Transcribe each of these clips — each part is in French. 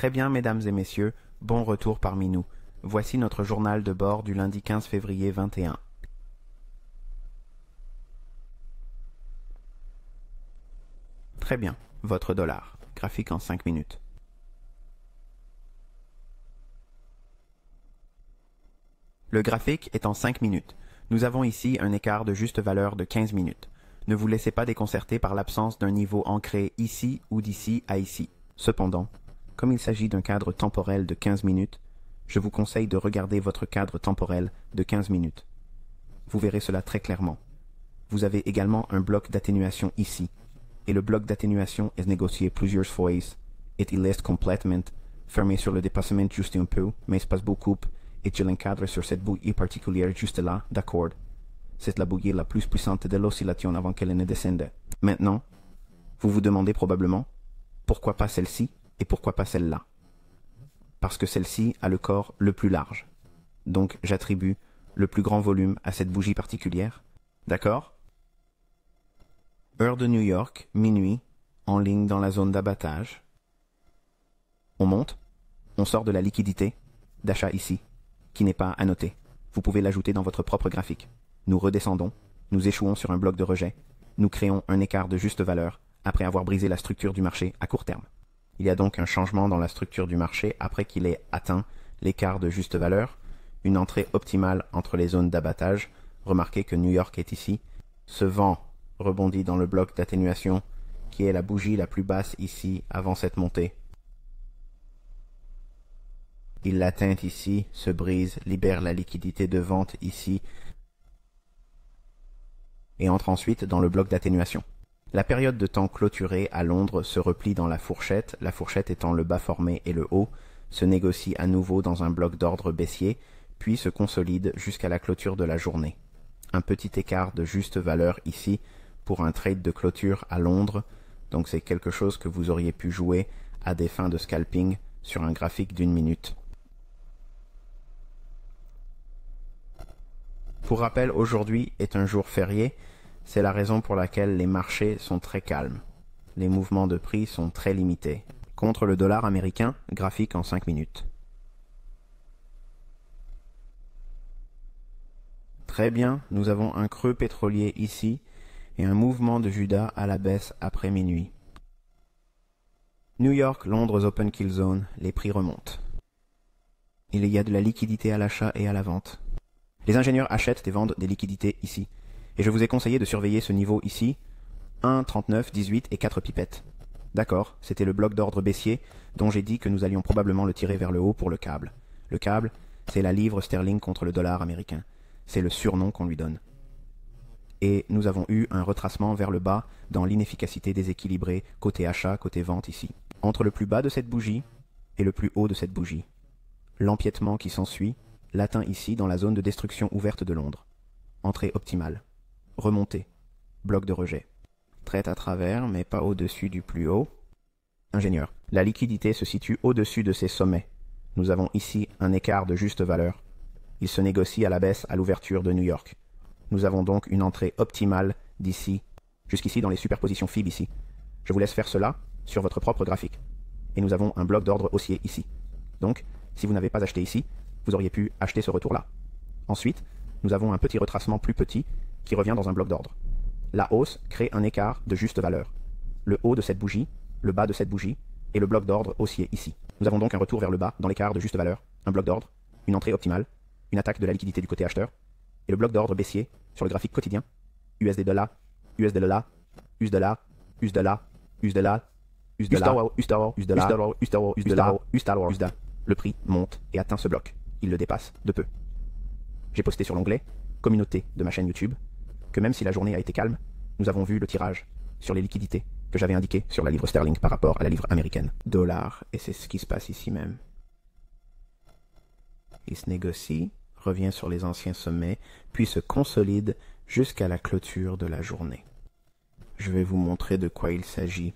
Très bien, mesdames et messieurs, bon retour parmi nous. Voici notre journal de bord du lundi 15 février 21. Très bien, votre dollar. Graphique en 5 minutes. Le graphique est en 5 minutes. Nous avons ici un écart de juste valeur de 15 minutes. Ne vous laissez pas déconcerter par l'absence d'un niveau ancré ici ou d'ici à ici. Cependant, comme il s'agit d'un cadre temporel de 15 minutes, je vous conseille de regarder votre cadre temporel de 15 minutes. Vous verrez cela très clairement. Vous avez également un bloc d'atténuation ici, et le bloc d'atténuation est négocié plusieurs fois et il est complètement fermé sur le dépassement juste un peu, mais pas beaucoup, et je l'encadre sur cette bougie particulière juste là, d'accord. C'est la bougie la plus puissante de l'oscillation avant qu'elle ne descende. Maintenant, vous vous demandez probablement, pourquoi pas celle-ci et pourquoi pas celle-là? Parce que celle-ci a le corps le plus large. Donc j'attribue le plus grand volume à cette bougie particulière. D'accord? Heure de New York, minuit, en ligne dans la zone d'abattage. On monte, on sort de la liquidité, d'achat ici, qui n'est pas à noter. Vous pouvez l'ajouter dans votre propre graphique. Nous redescendons, nous échouons sur un bloc de rejet, nous créons un écart de juste valeur après avoir brisé la structure du marché à court terme. Il y a donc un changement dans la structure du marché après qu'il ait atteint l'écart de juste valeur, une entrée optimale entre les zones d'abattage. Remarquez que New York est ici. Ce vent rebondit dans le bloc d'atténuation qui est la bougie la plus basse ici avant cette montée. Il l'atteint ici, se brise, libère la liquidité de vente ici et entre ensuite dans le bloc d'atténuation. La période de temps clôturée à Londres se replie dans la fourchette étant le bas formé et le haut, se négocie à nouveau dans un bloc d'ordre baissier, puis se consolide jusqu'à la clôture de la journée. Un petit écart de juste valeur ici pour un trade de clôture à Londres, donc c'est quelque chose que vous auriez pu jouer à des fins de scalping sur un graphique d'1 minute. Pour rappel, aujourd'hui est un jour férié, c'est la raison pour laquelle les marchés sont très calmes. Les mouvements de prix sont très limités. Contre le dollar américain, graphique en 5 minutes. Très bien, nous avons un creux pétrolier ici et un mouvement de Judas à la baisse après minuit. New York, Londres Open Kill Zone, les prix remontent. Il y a de la liquidité à l'achat et à la vente. Les ingénieurs achètent et vendent des liquidités ici. Et je vous ai conseillé de surveiller ce niveau ici, 1, 39, 18 et 4 pipettes. D'accord, c'était le bloc d'ordre baissier dont j'ai dit que nous allions probablement le tirer vers le haut pour le câble. Le câble, c'est la livre sterling contre le dollar américain. C'est le surnom qu'on lui donne. Et nous avons eu un retracement vers le bas dans l'inefficacité déséquilibrée côté achat, côté vente ici. Entre le plus bas de cette bougie et le plus haut de cette bougie. L'empiètement qui s'ensuit l'atteint ici dans la zone de destruction ouverte de Londres. Entrée optimale. Remontée. Bloc de rejet. Traite à travers, mais pas au-dessus du plus haut. Ingénieur. La liquidité se situe au-dessus de ces sommets. Nous avons ici un écart de juste valeur. Il se négocie à la baisse à l'ouverture de New York. Nous avons donc une entrée optimale d'ici, jusqu'ici dans les superpositions FIB ici. Je vous laisse faire cela sur votre propre graphique. Et nous avons un bloc d'ordre haussier ici. Donc, si vous n'avez pas acheté ici, vous auriez pu acheter ce retour-là. Ensuite, nous avons un petit retracement plus petit qui revient dans un bloc d'ordre. La hausse crée un écart de juste valeur. Le haut de cette bougie, le bas de cette bougie, et le bloc d'ordre haussier ici. Nous avons donc un retour vers le bas dans l'écart de juste valeur, un bloc d'ordre, une entrée optimale, une attaque de la liquidité du côté acheteur, et le bloc d'ordre baissier sur le graphique quotidien, USD dollar, USD dollar, USD dollar, USD dollar, USD dollar, USD dollar, USD dollar, USD dollar, USD dollar, USD dollar, USD dollar, USD dollar. Le prix monte et atteint ce bloc. Il le dépasse de peu. J'ai posté sur l'onglet communauté de ma chaîne YouTube que même si la journée a été calme, nous avons vu le tirage sur les liquidités que j'avais indiqué sur la livre sterling par rapport à la livre américaine. Dollar, et c'est ce qui se passe ici même. Il se négocie, revient sur les anciens sommets, puis se consolide jusqu'à la clôture de la journée. Je vais vous montrer de quoi il s'agit.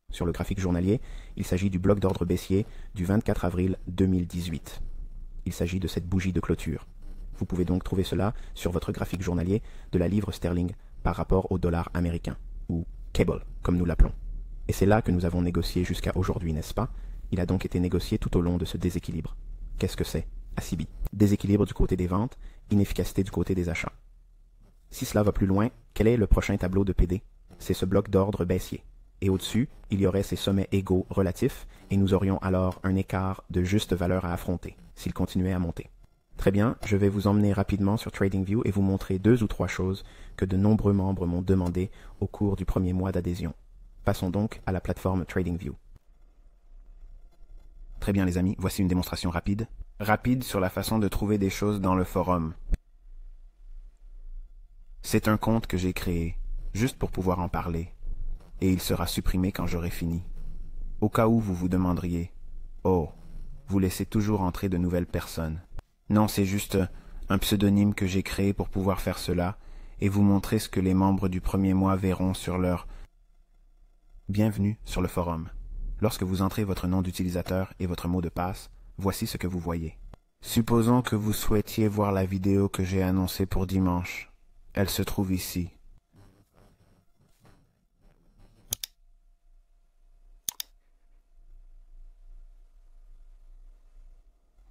Sur le graphique journalier, il s'agit du bloc d'ordre baissier du 24 avril 2018. Il s'agit de cette bougie de clôture. Vous pouvez donc trouver cela sur votre graphique journalier de la livre sterling par rapport au dollar américain, ou cable, comme nous l'appelons. Et c'est là que nous avons négocié jusqu'à aujourd'hui, n'est-ce pas? Il a donc été négocié tout au long de ce déséquilibre. Qu'est-ce que c'est? ACB. Déséquilibre du côté des ventes, inefficacité du côté des achats. Si cela va plus loin, quel est le prochain tableau de PD? C'est ce bloc d'ordre baissier. Et au-dessus, il y aurait ces sommets égaux relatifs, et nous aurions alors un écart de juste valeur à affronter, s'il continuait à monter. Très bien, je vais vous emmener rapidement sur TradingView et vous montrer 2 ou 3 choses que de nombreux membres m'ont demandé au cours du premier mois d'adhésion. Passons donc à la plateforme TradingView. Très bien les amis, voici une démonstration rapide. Rapide sur la façon de trouver des choses dans le forum. C'est un compte que j'ai créé, juste pour pouvoir en parler, et il sera supprimé quand j'aurai fini. Au cas où vous vous demanderiez, « Oh, vous laissez toujours entrer de nouvelles personnes. » Non, c'est juste un pseudonyme que j'ai créé pour pouvoir faire cela et vous montrer ce que les membres du premier mois verront sur leur bienvenue sur le forum. Lorsque vous entrez votre nom d'utilisateur et votre mot de passe, voici ce que vous voyez. Supposons que vous souhaitiez voir la vidéo que j'ai annoncée pour dimanche. Elle se trouve ici.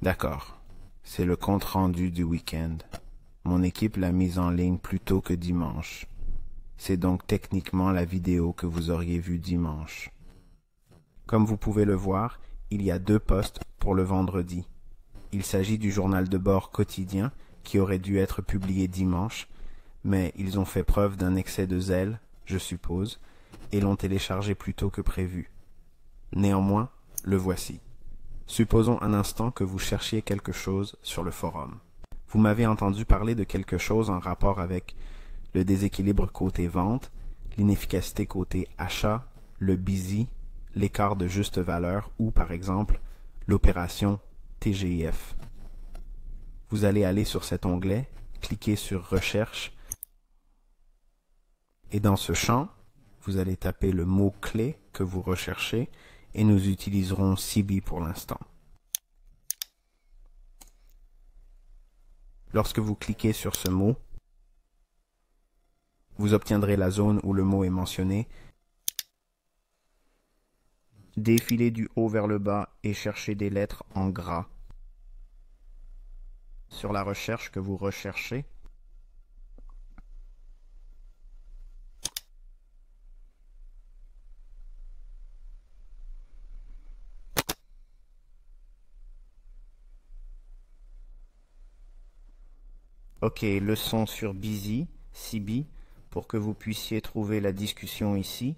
D'accord. C'est le compte-rendu du week-end. Mon équipe l'a mise en ligne plus tôt que dimanche. C'est donc techniquement la vidéo que vous auriez vue dimanche. Comme vous pouvez le voir, il y a 2 posts pour le vendredi. Il s'agit du journal de bord quotidien qui aurait dû être publié dimanche, mais ils ont fait preuve d'un excès de zèle, je suppose, et l'ont téléchargé plus tôt que prévu. Néanmoins, le voici. Supposons un instant que vous cherchiez quelque chose sur le forum. Vous m'avez entendu parler de quelque chose en rapport avec le déséquilibre côté vente, l'inefficacité côté achat, le busy, l'écart de juste valeur ou, par exemple, l'opération TGIF. Vous allez aller sur cet onglet, cliquer sur « Recherche » et dans ce champ, vous allez taper le mot-clé que vous recherchez et nous utiliserons CB pour l'instant. Lorsque vous cliquez sur ce mot, vous obtiendrez la zone où le mot est mentionné. Défilez du haut vers le bas et cherchez des lettres en gras. Sur la recherche que vous recherchez, ok, leçon sur Busy, CB, pour que vous puissiez trouver la discussion ici.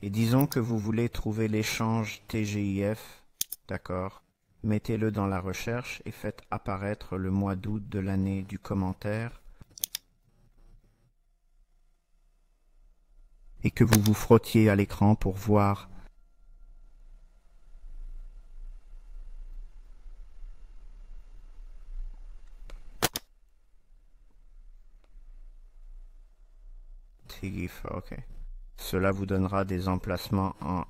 Et disons que vous voulez trouver l'échange TGIF, d'accord. Mettez-le dans la recherche et faites apparaître le mois d'août de l'année du commentaire. Et que vous vous frottiez à l'écran pour voir TGIF, ok. Cela vous donnera des emplacements en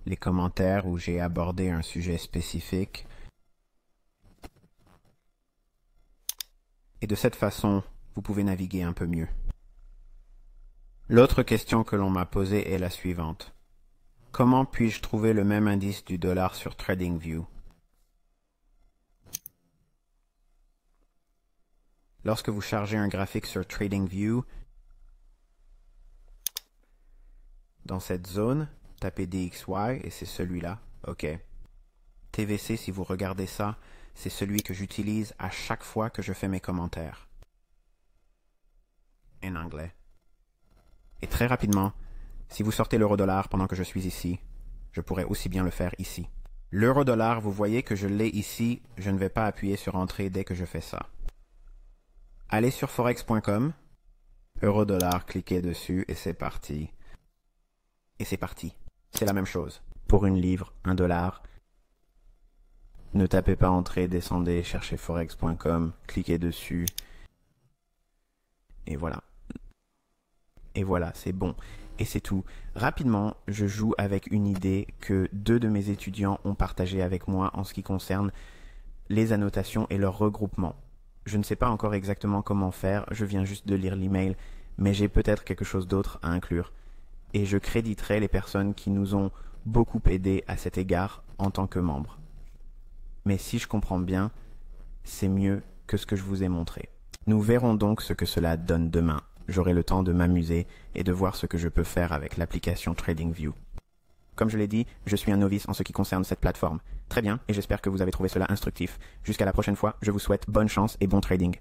les commentaires où j'ai abordé un sujet spécifique. Et de cette façon, vous pouvez naviguer un peu mieux. L'autre question que l'on m'a posée est la suivante. Comment puis-je trouver le même indice du dollar sur TradingView? Lorsque vous chargez un graphique sur TradingView, dans cette zone, tapez DXY et c'est celui-là. OK. TVC, si vous regardez ça, c'est celui que j'utilise à chaque fois que je fais mes commentaires. En anglais. Et très rapidement, si vous sortez l'euro-dollar pendant que je suis ici, je pourrais aussi bien le faire ici. L'euro-dollar, vous voyez que je l'ai ici, je ne vais pas appuyer sur Entrée dès que je fais ça. Allez sur forex.com, euro-dollar, cliquez dessus et c'est parti. Et c'est parti. C'est la même chose. Pour une livre, $1. Ne tapez pas Entrée, descendez, cherchez forex.com, cliquez dessus. Et voilà. Et voilà, c'est bon. Et c'est tout. Rapidement, je joue avec une idée que 2 de mes étudiants ont partagée avec moi en ce qui concerne les annotations et leur regroupement. Je ne sais pas encore exactement comment faire, je viens juste de lire l'email, mais j'ai peut-être quelque chose d'autre à inclure. Et je créditerai les personnes qui nous ont beaucoup aidé à cet égard en tant que membre. Mais si je comprends bien, c'est mieux que ce que je vous ai montré. Nous verrons donc ce que cela donne demain. J'aurai le temps de m'amuser et de voir ce que je peux faire avec l'application TradingView. Comme je l'ai dit, je suis un novice en ce qui concerne cette plateforme. Très bien, et j'espère que vous avez trouvé cela instructif. Jusqu'à la prochaine fois, je vous souhaite bonne chance et bon trading.